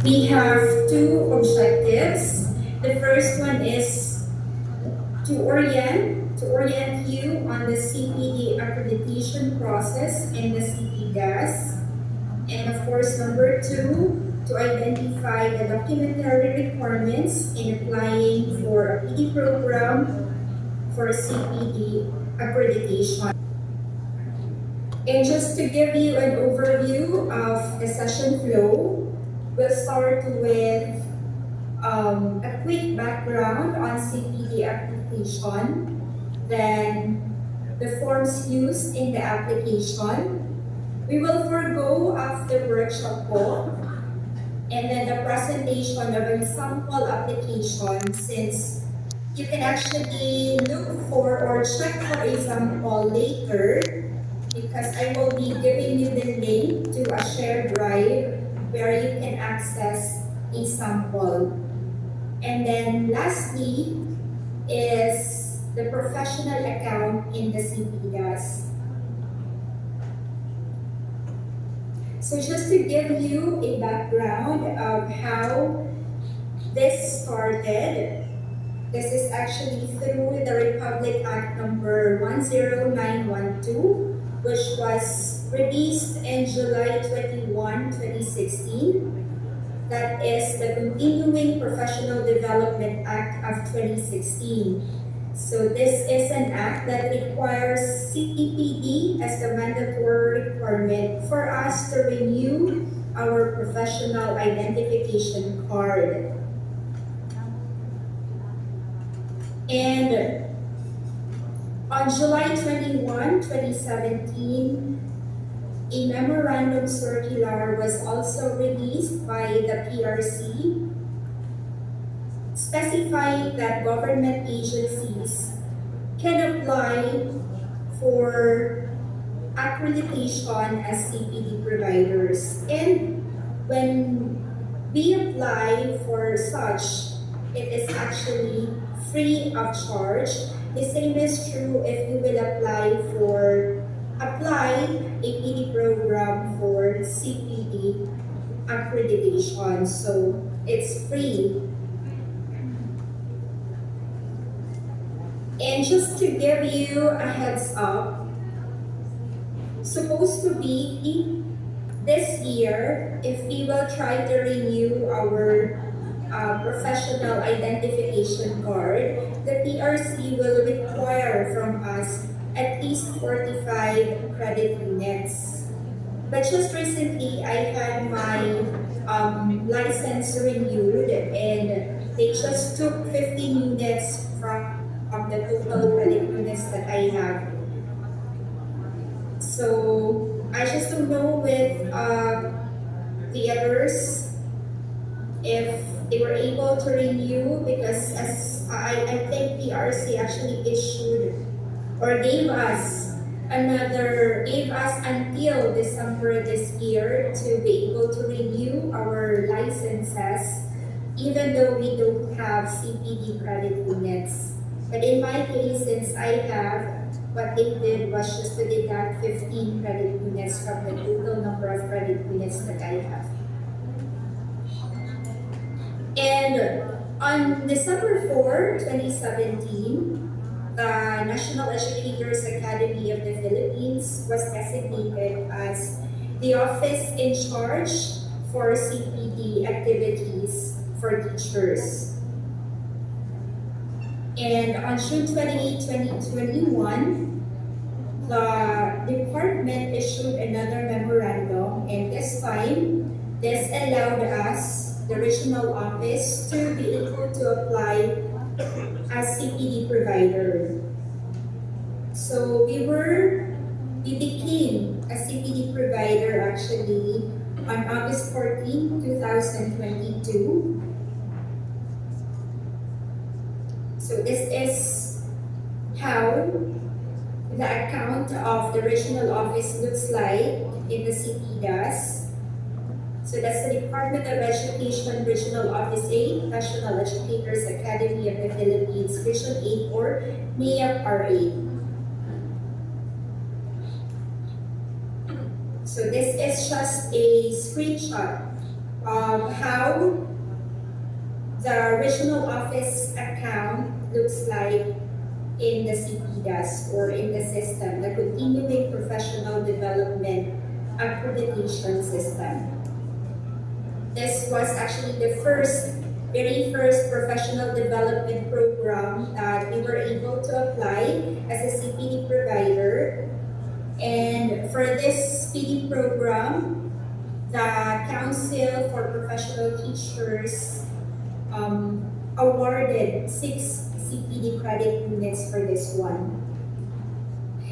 We have two objectives. The first one is to orient you on the CPD accreditation process and the CPDAS. And of course, number two, to identify the documentary requirements in applying for a PD program for CPD accreditation. And just to give you an overview of the session flow, we'll start with a quick background on CPD application, then the forms used in the application. We will forego after workshop po, and then the presentation of a sample application, since you can actually look for or check for a sample later, because I will be giving you the link to a shared drive where you can access a sample. And then lastly is the professional account in the CPDAS. So just to give you a background of how this started, this is actually through the Republic Act number 10912, which was released in July 21, 2016. That is the Continuing Professional Development Act of 2016. So this is an act that requires CPD as the mandatory requirement for us to renew our professional identification card. And on July 21, 2017, a memorandum circular was also released by the PRC, specifying that government agencies can apply for accreditation as CPD providers. And when we apply for such, it is actually free of charge. The same is true if you will apply a PD program for CPD accreditation. So it's free. And just to give you a heads up, supposed to be this year, if we will try to renew our professional identification card, the PRC will require from us at least 45 credit units. But just recently, I had my license renewed, and they just took 15 units from the total credit units that I have. So I just don't know with the others if they were able to renew, because as I think PRC actually issued or gave us until December this year to be able to renew our licenses, even though we don't have CPD credit units. But in my case, since I have, what they did was just to deduct 15 credit units from the total number of credit units that I have. And on December 4, 2017, the National Educators Academy of the Philippines was designated as the office in charge for CPD activities for teachers. And on June 28, 2021, the department issued another memorandum, and this time, this allowed us, the regional office, to be able to apply as CPD provider. So we became a CPD provider actually on August 14, 2022. So this is how the account of the regional office looks like in the CPDAS. So that's the Department of Education Regional Office 8, National Educators Academy of the Philippines, Region 8 or NEAP R8. So this is just a screenshot how the regional office account looks like in the CPDAS or in the system, the Continuing Professional Development Accreditation System. This was actually the very first professional development program that we were able to apply as a CPD provider. And for this PD program, the Council for Professional Teachers awarded 6 CPD credit units for this one.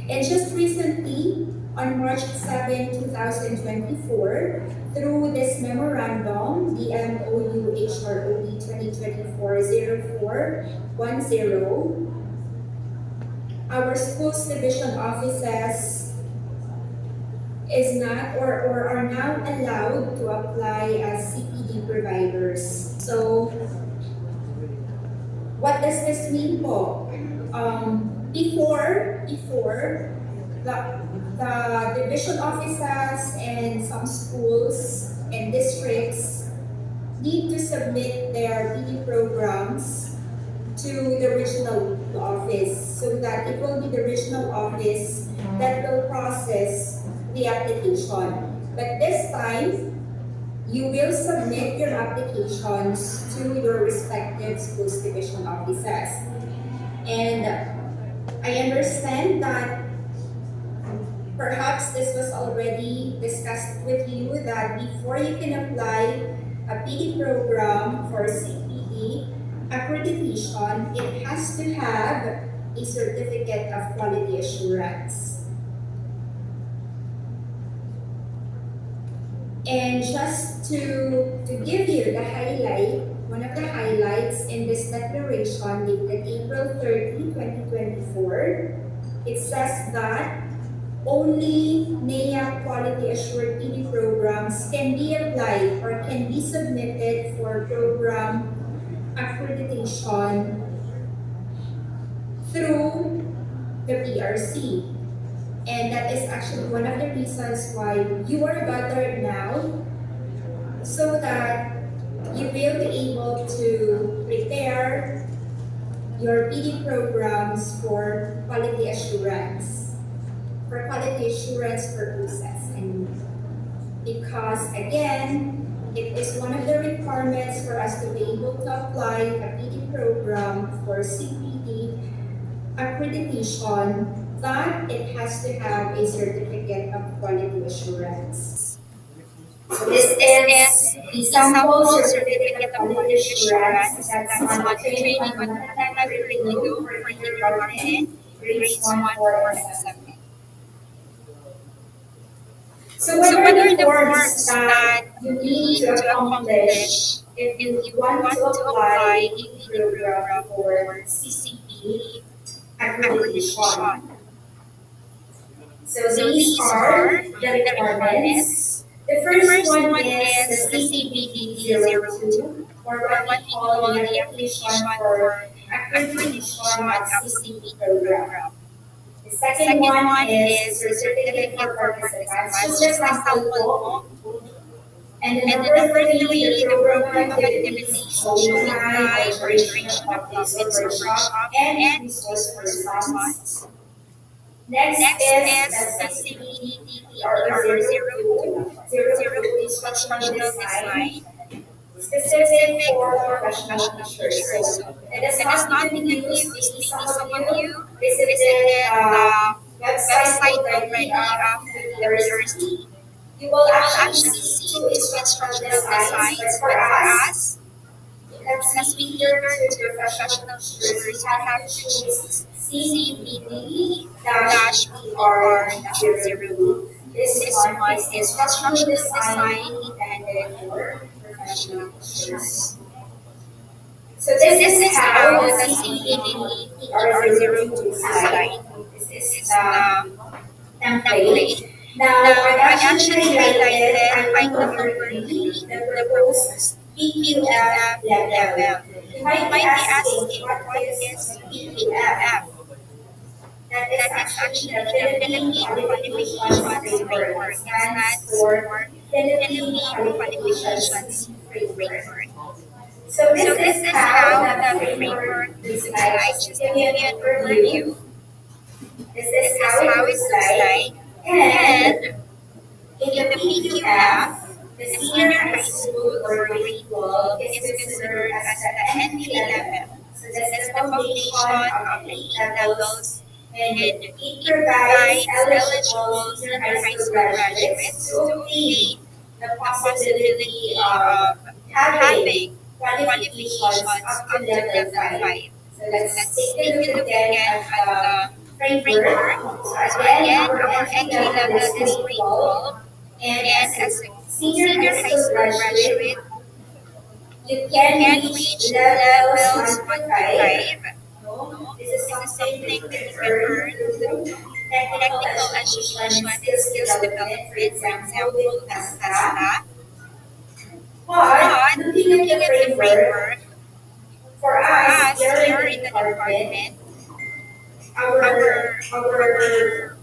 And just recently, on March 7, 2024, through this memorandum, the MOU HROD 2024-0410, our schools division offices is not or are now allowed to apply as CPD providers. So, what does this mean po? Before the division offices and some schools and districts need to submit their PD programs to the regional office so that it will be the regional office that will process the application. But this time, you will submit your applications to your respective schools division offices. And I understand that perhaps this was already discussed with you that before you can apply a PD program for CPD accreditation, it has to have a certificate of quality assurance. And just to give you the highlight, one of the highlights in this declaration dated April 30, 2024, it says that only NEAP quality assured PD programs can be applied or can be submitted for program accreditation through the PRC. And that is actually one of the reasons why you are gathered now, so that you will be able to prepare your PD programs for quality assurance purposes. And because again, it is one of the requirements for us to be able to apply a PD program for CPD accreditation, that it has to have a certificate of quality assurance. So this is the sample certificate of quality assurance that's on the training on non-technical curriculum for kindergarten, grades 1, 4, and 7. So what are the forms that you need to accomplish if you want to apply a program for CCP accreditation? So these are the requirements. The first one is the CPD 02, or what we call the application for accreditation of CCP program. The second one is the certificate for participants, just a sample po. And the number 3, the program activities showing high or duration of topics or workshop and resource persons. Next is the CPDAS 02 instructional design, specific for professional teachers. So it has not been used. Maybe some of you visited the website already of the PRC. You will actually see 2 instructional designs, but for us, because we cater to professional teachers, we have to choose CPD-PR-02. This one is instructional design intended for professional teachers. So this is how the CPD-PR-02 looks like. This is the template. Now, I actually highlighted item number 3, the proposed PQF level. You might be asking, what is PQF? That is actually the Philippine Qualifications Framework. It stands for Philippine Qualifications framework. framework. So this So is this is how how the the framework framework looks looks like. like. Just to Just give to you give an you an overview, overview, this is this how is it how it looks looks like. like. And And in the in the PQF, PQF, the the senior senior high high school school or or grade grade 12 12 is is considered considered as as the the entry entry level. level. So So that's the that's the foundation foundation of of the the 8 eight levels, levels, and and it it provides provides eligible eligible senior high senior high school school graduates to graduates to obtain obtain the the possibility possibility of of having having qualifications qualifications up to up to level level 5. 5. So So let's let's take a take look a look again again at at the the framework. framework. So So again, again, our our entry entry level is level is grade grade 12, 12, and and as a as a senior high senior high school school graduate, graduate, you you can can reach reach levels levels 1 to 1 to 5. 5. No? No? This is This is something that something you that can you can earn earn through through technical technical education and education and skills skills development, for development, for example, with example, with TASTA. TASTA. But But looking at looking the at the framework, framework, for for us us here in here the in the department, department, our our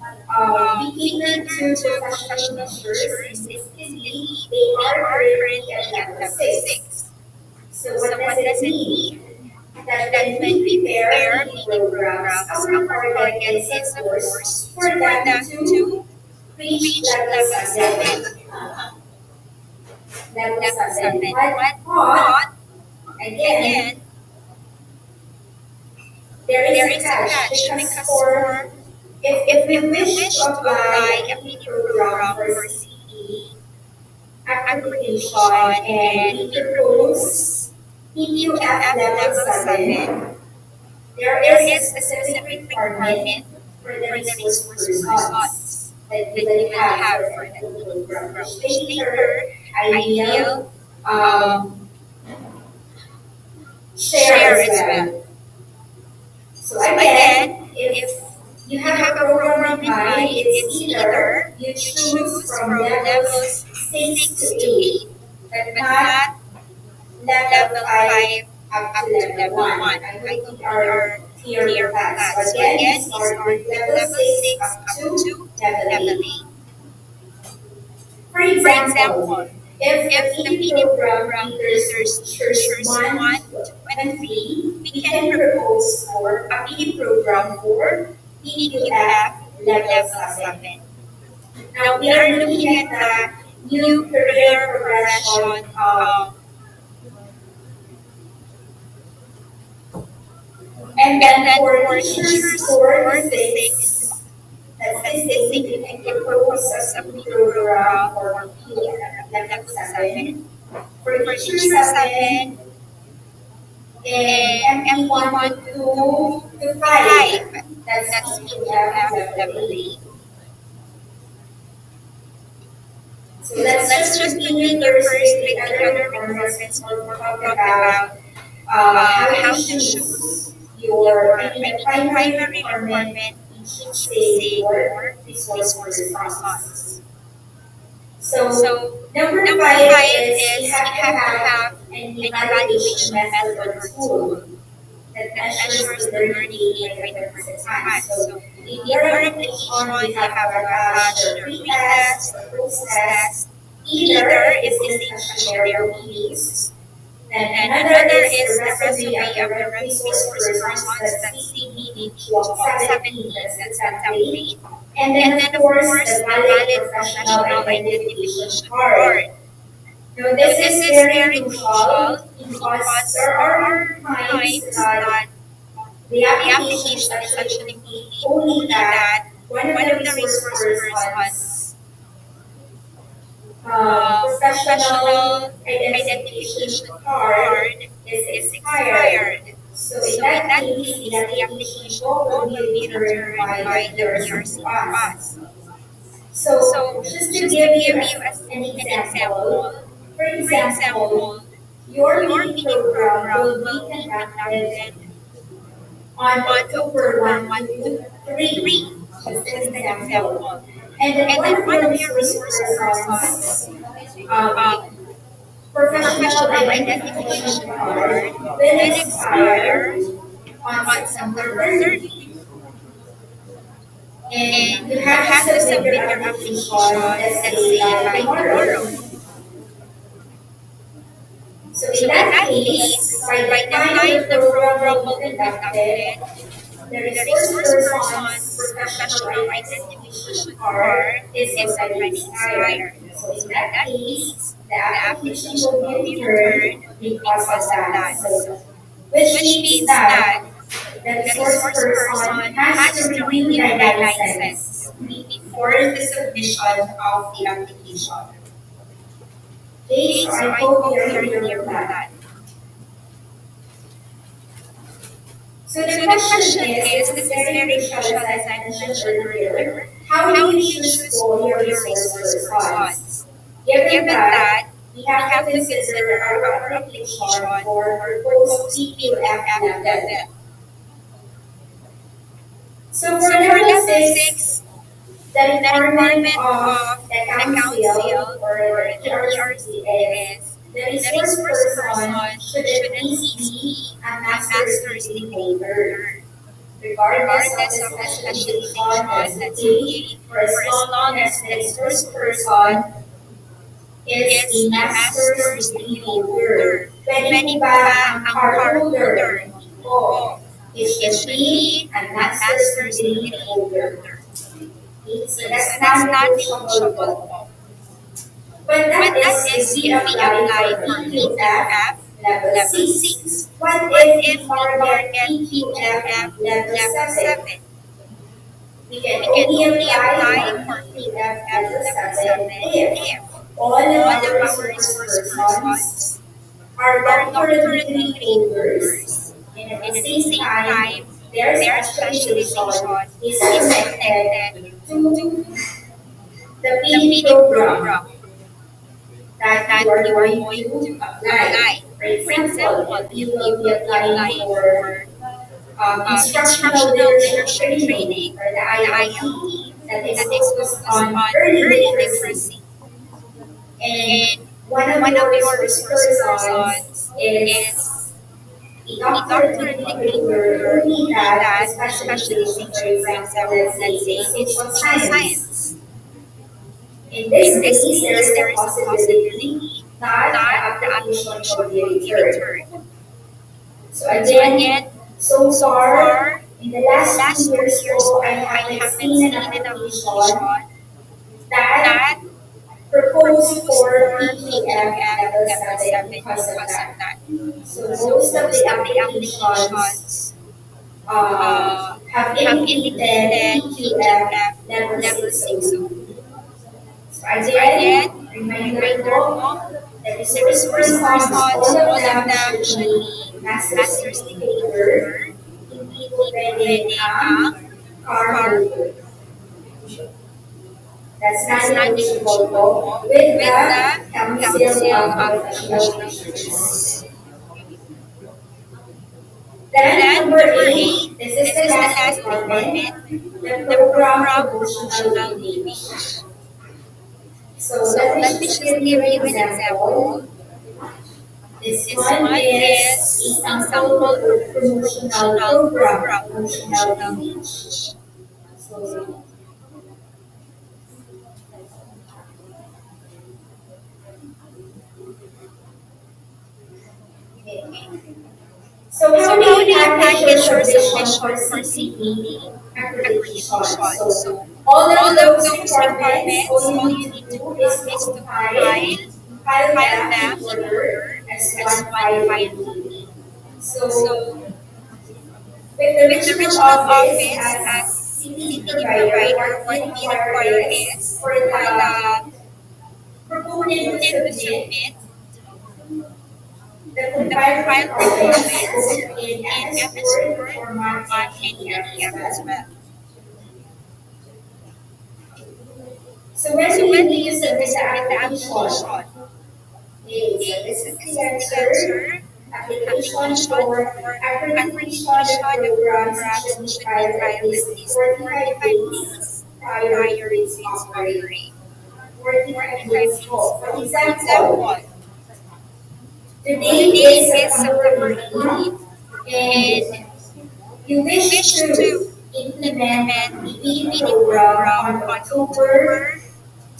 we we cater cater to to professional professional teachers, and teachers, and basically basically they they are are currently at currently at level level 6. 6. So what So does what it does it mean? mean? That That when when we we prepare prepare PD PD programs, programs, our our target target is of is of course course for for them them to to reach reach level level 7. 7. Level Level 7. 7. But But again, again, there is there a is a catch catch because because for if we if we wish to wish to apply apply a a PD PD program program for for CPD accreditation accreditation, and and we we propose propose PQF PQF level level 7, 7, there there is a is a specific specific requirement requirement for the for the resource resource persons persons that you that will you will have for have for the that PD PD program, program, which which later later I I will will um, share share as as well. well. So So again, again, if if you you have a have a program program in in mind, mind, it's it's either either you you choose choose from from levels levels 6 to 6 to 8, 8, but but not not level level 5 5 up to up to level level 1. 1. I I hope we hope we are are clear with clear with that. that. So So again, we again, we start start with with level level 6 6 up up to to level level 8. 8. For For example, example, if the if the PD PD program program caters to caters to teachers teachers 1 1 to and 3, 3, we we can can propose propose for for a a PD PD program program for for PQF PQF level level 7. 7. Now Now we we are are looking looking at at the the new new career career progression progression and and then then for for teachers teachers 4 to for the 6, 6, that's the that's the same. same. You You can can propose a propose a PD PD program program for for PQF level level 7. 7. For For teacher teacher 7 7 in and MP1 MP1 to to 2 2 to to 5, 5. that's That's PQF PQF level level 8. 8. So So let's let's just just continue continue first first with the with the other other requirements requirements before we before we talk talk about about how to how to choose choose your, I mean, the the primary primary requirement requirement in in choosing choosing your your resource resource persons. persons. So So number number 5 5 is you is you have to have to have have an an evaluation evaluation method method or or tool tool that that measures measures the the learning learning gain by gain the by the participants. participants. So So in in your your application, you application, you have to have to attach attach your your pre-test pretest or or post-test, post-test, either either if if this this is is a a scenario scenario we we use. use. Then Then another another is the is the resume of resume the of the resource resource persons, persons, that's that's CPD CPD 17, 17, that's the that's the template. template. And then And of then, of course, the course, the valid valid professional professional identification identification card. card. Now, Now, this this is is very very crucial crucial because because there there are are times times that that the the application is application is actually actually complete complete only only that that one of one the of the resource resource persons persons professional professional identification identification card card is is expired. expired. So in So in that that case, the case, the application application code will code be will be returned returned by the by the PRC PRC to us. us. So So just to just to give you give you an an example, example, for for example, example, your your PD PD program program will be will be conducted conducted on on October October 1 1 to to 3. 3, Just an just an example. example. And then And one then of one your of your resource resource persons persons um, professional professional identification identification card card will will expire expire on on September September 30. 30. And And you you have to have to submit your submit your application, application, let's let's say say by by tomorrow. tomorrow. case, by the time the program will be conducted, the resource person's professional identification card is already expired. So in that case, the application will be returned because of that. So, which means that the resource person has to renew their license before the submission of the application. Okay, so I hope we are clear with that. So the question is, this is very crucial as I mentioned earlier, how do you choose for your resource persons? Given that we have to consider our application for proposed PQF level. So for level 6, the requirement of the council or the PRC is the resource person should at least be a master's degree holder, regardless of the specialization that's okay, for as long as the resource person is a master's degree holder. Pwede po ba ang card holder? O, it should be a master's degree holder. Okay, so that's non-negotiable po. But that is if we apply for PQF level 6. What if we target PQF level 7? We can only apply for PQF level 7 if all of our resource persons are doctorate degree holders, and at the same time, their specialization is connected to the PhD program that you are going to apply. For example, if you will be applying for instructional leadership training or the IIT that is focused on early literacy, and one of your resource persons is a doctorate degree holder who need that specialization, for example, let's say in social science. In this case, there is a possibility that the application will be returned. So again, so far, in the last 2 years I haven't seen an application that proposed for PQF level 7 because of that. So most of the applications have indicated PQF level 6 only. So again, reminder po, the resource persons, all of them should be master's degree holder, hindi po pwede ang card holder. That's non-negotiable po with the Council of Professional Teachers. Then number 8, this is the last requirement, the program promotional image. So let me just give you an example. This one is a sample promotional program, promotional image. So So how do you package your submission for CPD accreditation? So all of those requirements, all you need to do is to file them in order as one file immediately. So with the regional office as CPD provider, what we require is for the proponent to submit the compiled requirements both in MS Word format and NEAP as well. So when do you need to submit the application? Okay, so this is the answer. Application for accreditation of programs should be filed at least 45 days prior to its offering. 45 days po. For example, today is September 18, and you wish to implement the PhD program on October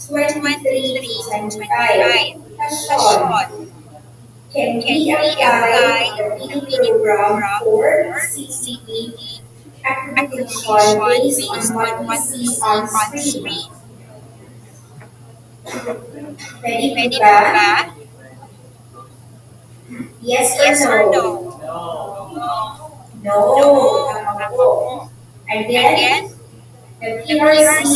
23 to 25. Question: can we apply the PD program for CPD accreditation based on what we see on screen? Ready po ba? Yes or no? No. Tama po. Again, the PRC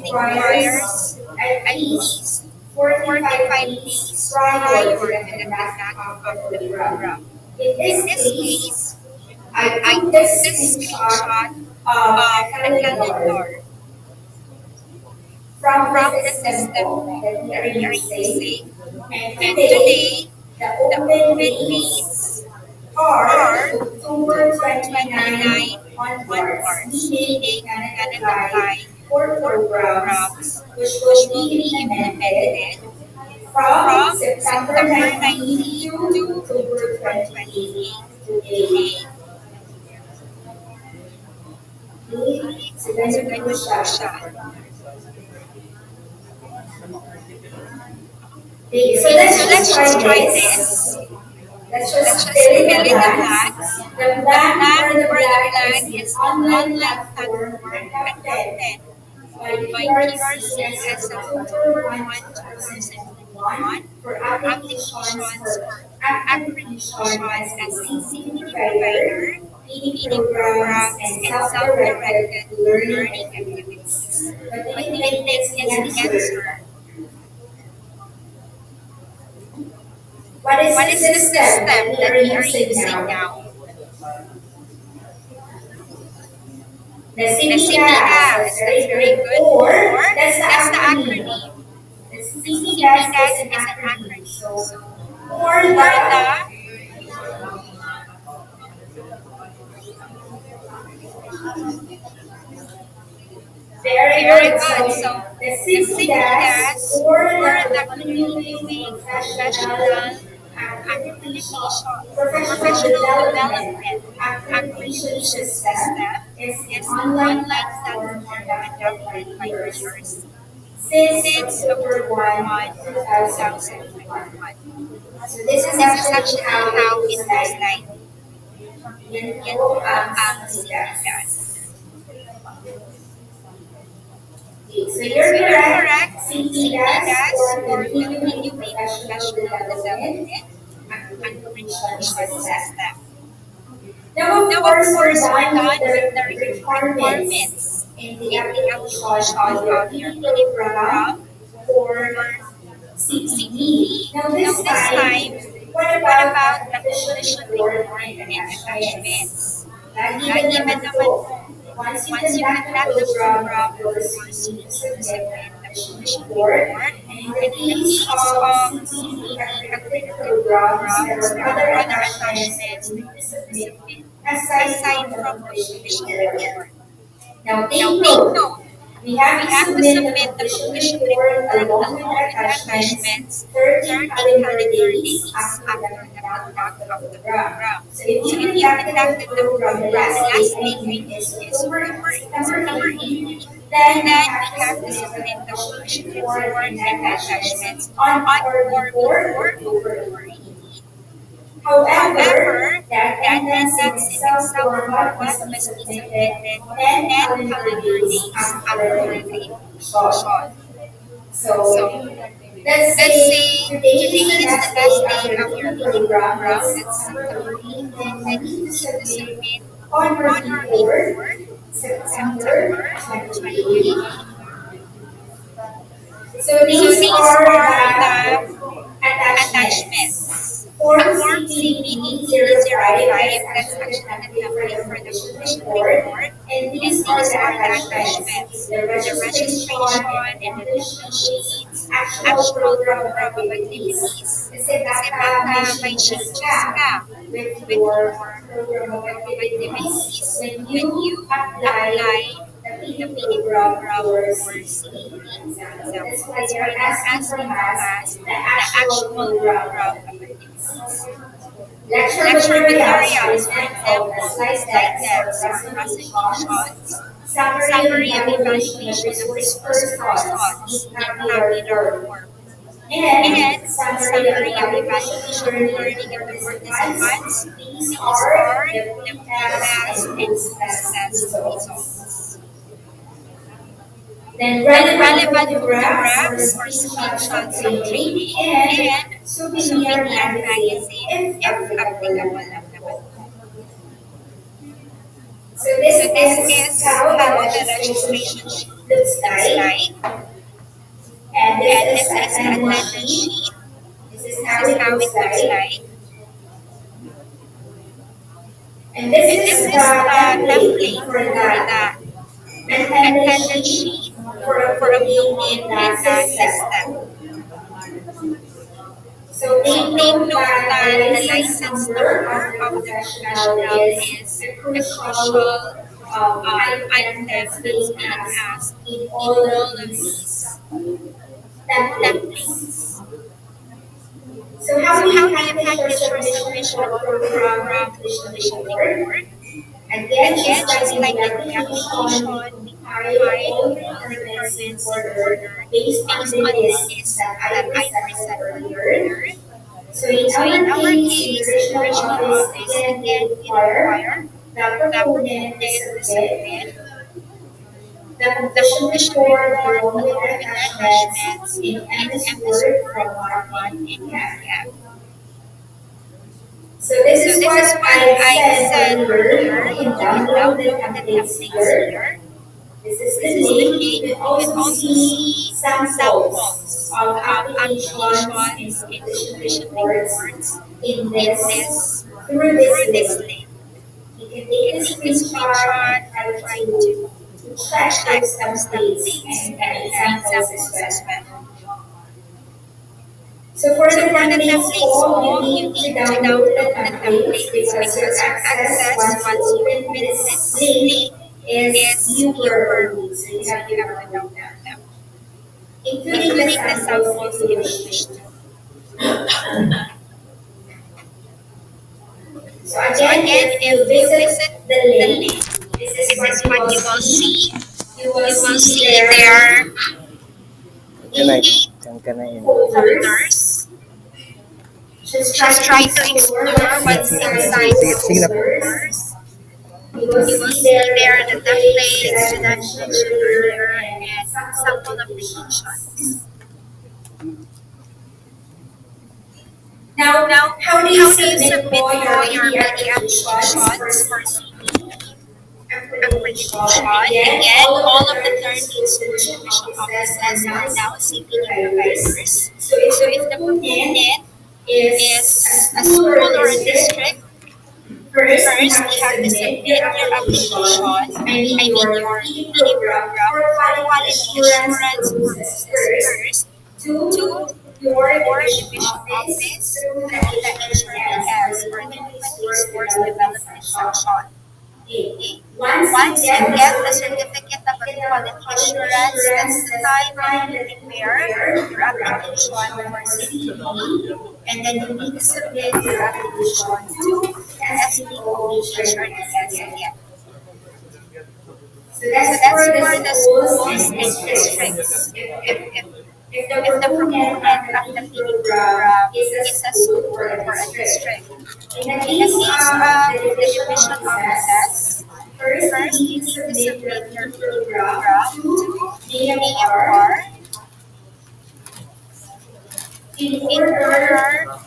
requires at least 45 days prior to the conduct of the program. In this case, I took this screenshot of a calendar from the system po that we are using. And today, the open dates are October 29 onwards, meaning we cannot apply for programs which will be implemented from September 19 to October 28 today. Okay, so ganun po siya. Okay, so let's just try this. Let's just fill in the blanks. The blank for the blank is an online platform conducted by the PRC as of October 1, 2021 for applications for accreditation as a CPD provider, PD programs, and self-directed learning activities. What do you think is the answer? What is the system that we are using now? The CPDAS. That's very good. Or that's the acronym. The CPDAS is an acronym. So for the very good. So the CPDAS or the continuing professional development accreditation system is an online platform conducted by PRC since October 1, 2021. So this is actually how it looks like. Yan po ang CPDAS. Okay, so you're correct. CPDAS or Continuing Professional Development Accreditation System. Now, of course, we're done with the requirements in the application of your PD program for CPD. Now, this time, what about the completion report and attachments? Lagi naman po. Once you conduct the program, of course, you need to submit a completion report. And in the case of CPD accredited programs, there are other attachments that you need to submit aside from the completion report. Now, take note. We have to submit the completion report along with the attachments 30 calendar days after the conduct of the program. So if you conducted the program, the last day ending is September 8, then we have to submit the completion report and attachments on or before October 8. However, the attendance in itself format must be submitted 10 calendar days after the completion. So, let's say today is the last day of your program, that's September 8, then you need to submit on or before September 28. So these are the attachments. Form CPD-05, that's actually the template for the completion report. And these are the attachments. The registration and completion sheets, actual program of activities. Kasi baka may changes ka with your program of activities when you apply the PD program for CPD exam. That's why they're asking from us the actual program of activities. Lecture materials for example, slide decks or presentations, summary and evaluation of resource persons, NEAP tabular form. and summary of evaluation and learning of the participants. These are the pre-test and post-test results. Then relevant photographs or screenshots of training and souvenir magazine if applicable naman. So this is how the registration sheet looks like. And this is the attendance sheet. This is how it looks like. And this is the template for the attendance sheet for uploading in the system. So take note that the license number of the professional is a crucial item that's being asked in all of these templates. So how do you package your submission for program completion report? Again, just like the application, we provide all the requirements in order based on the list that I presented earlier. So in our case, in the regional office, again, we require the proponent to submit the completion report along with attachments in MS Word, format, and PDF. So this is what I said earlier. You can download the templates here. This is the link. You can also see samples of applications and completion reports in this through this link. You can take a screenshot and try to check those templates and examples as well. So for the templates all, you need to download the templates because your access once you open this link is viewer only. So you have to download them, including the samples if you wish to. So again, if you visit the link, this is what you will see. You will see there eight folders. Just try to explore what's inside the folders. You will see there the templates that I mentioned earlier and sample applications. Now, how do you submit all your PD applications for CPD accreditation? Again, all of the 13 school division offices are now CPD providers. So if the proponent is a school or a district, first you have to submit your application, your PD program for quality assurance purposes first to your division office through the HRDS or Human Resource Development Section. Once you get the certificate of quality assurance, that's the time that you prepare your application for CPD, and then you need to submit your application to SPO HRDS again. So that's for the schools and districts. If the proponent of the PD program is a school or a district. In the case of the division offices, first you need to submit your program to NEAP in order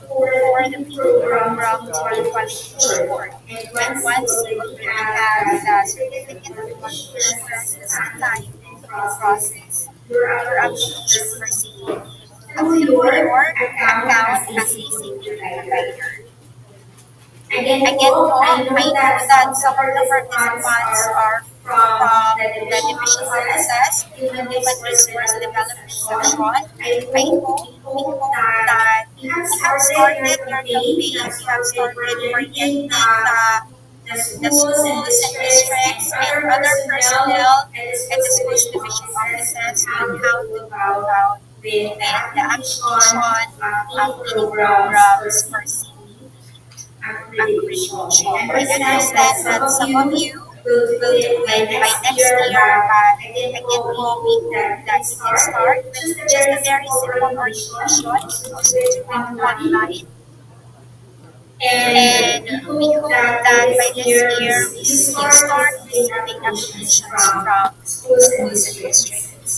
for the program to be qualified. And once you have the certificate of qualifications, it's time to process your application for CPD through your account as a CPD provider. Again, I know that some of the participants are from the division offices, Human Resource Development Section. I hope that you have started your campaign, you have started orienting the schools and districts and other personnel at the schools division offices on how to go about with the application of PD programs for accreditation. I understand that some of you will do it by by next next year, year, but but again, again, hoping hoping that you that can you can start start with with just a just very a very simple simple orientation. You orientation. can You also can do also do it it online. online. And And we we hope hope that by that by this this year, year we you can start start receiving receiving applications applications from from schools and schools and districts. districts.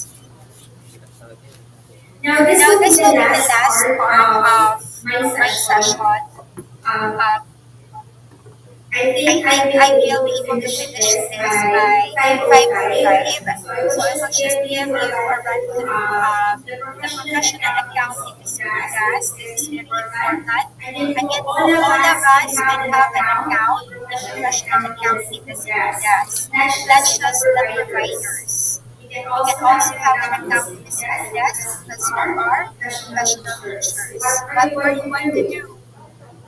Now, this Now, will be this the will be the last last part part of of my my session. session. Um, Uh, I I think I think will I be will able be to able to finish finish this this by by 5:05. 5:05. So I will So I will just just give give you you a a run through run-through the the professional professional accounting accounting CPDAS. CPDAS. This This is is really really important. important. Again, for Again, all for of all of us that us have that an have an account account in in professional professional accounting with accounting with CPDAS, CPDAS, not not just the just the providers. providers. You can You can also have also an have an account with account with CPDAS CPDAS because you because you are are professional professional teachers. teachers. What are What you are going you to going to do? do?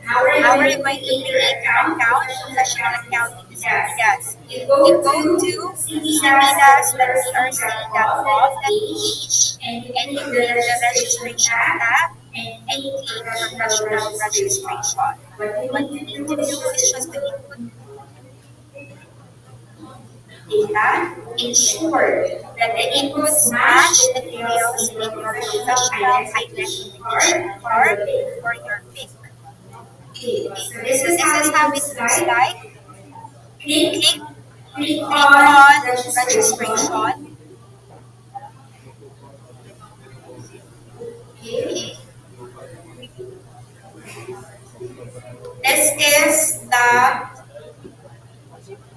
How are you How going are to you going to create your create your account? account, Professional professional accounting with accounting with CPDAS. CPDAS? You You go go to to cpdas.prc.gov, cpdas.prc.gov, that that page, page, and you and you click the click the registration registration tab tab and and click click professional professional registration. registration. What you What need you to need do to is do just is to just to input input data, ensure that the inputs match the details in your professional identification card for your pick. for your pick. Okay, Okay? so this So is this how is it how looks it looks like. like. Click, Click click click on on registration. registration. Okay, Okay? this This is is the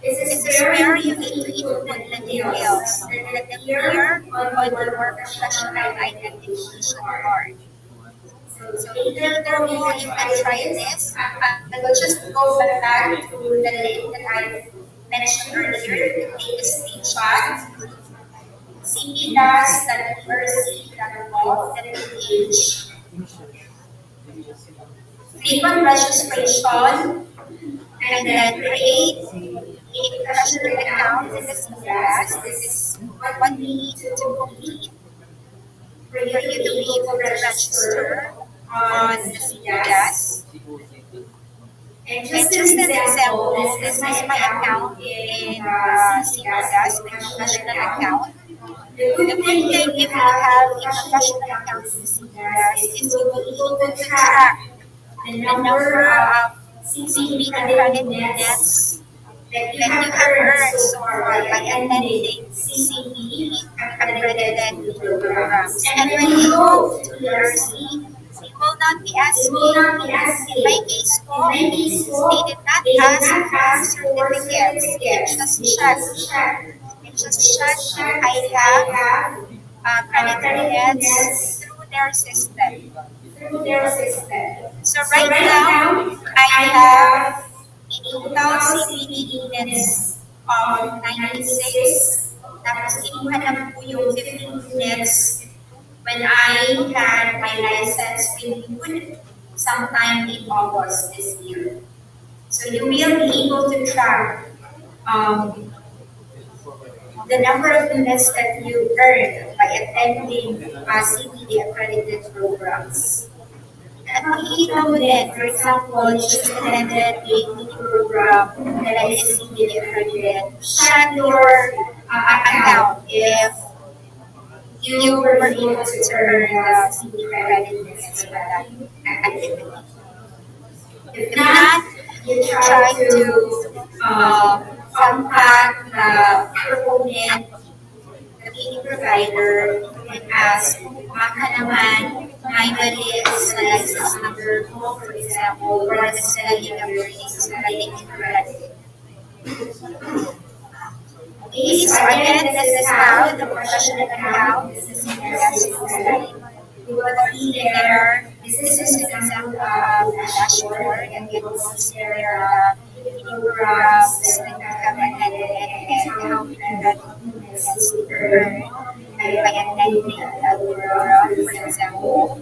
this is this is where you where you need to need to input the input the details details that that appear appear on on your your professional professional identification identification card. card. So So later later mo, you mo, can you can try try this. this. I will I'll just just go go back back to to the the link link that that I I mentioned mentioned earlier. You earlier. can You take take a a screenshot. screenshot. CPDAS.prc.gov, that CPDAS.prc.gov, page. that page. Click Click on on registration registration and and then then create create a a professional professional account with account the with the CPDAS. CPDAS. This This is is what you what you need need to to complete complete for you for to you to be be able to able to register register on the on the CPDAS. CPDAS. And just And an just an example, example, this is this my is my account account in in the the CPDAS, my CPDAS, my professional professional account. account. The The good good thing if thing you if you have a have a professional professional account with account the with the CPDAS CPDAS is you is will you will be be able to able to track track the the number number of of CPD CPD credit credit nets nets that you that have you have earned earned so so far by far by attending attending CPD CPD accredited accredited programs. programs. And And when when you you go go to to PRC, PRC, they will not be they will asking. not be In my asking. case In po, my case they po, did not they did ask not for ask for certificates. certificates. They just checked. They They just check just if checked I if I have have credited crediting nets nets through their system. through their system. So So right right now, now, I I have have a total total CPD CPD nets units of of 96. 96. Tapos Tapos kinuha kinuha na na po po yung yung 15 15 units units when when I I had had my my license license renewed renewed sometime sometime in in August August this this year. year. So So you you will will be be able able to to track track um, um, the the number number of of units units that that you you earned earned by by attending attending CPD CPD accredited accredited programs. programs. At At makikita makikita mo mo din, din, for for example, example, you you just just attended attended a a mini mini program program that that is is CPD CPD accredited. accredited. Check Check your your account account if if you you were were able able to to earn earn the the CPD CPD credit credit units units for for that that activity. activity. If If not, not, you you try try to to contact contact the the proponent, proponent, the the PD PD provider, provider, and and ask, ask, baka baka naman, naman, may may mali mali sa sa license license number number mo, mo, for for example, example, or or the the spelling spelling of of your your name name is is mali mali, incorrect. incorrect. Okay, Okay, so so again, again, this this is is how how the the professional professional account account in the in the CPDAS CPDAS looks looks like. like. You You will will see see there, there, this is this an is an example example of of the the dashboard. dashboard, Again, and you you will will see see there there the the mini mini programs programs that you that you have have attended attended and and how how many many credit credit units units did did you you earn earn by by attending attending that that program, for program, for example. example.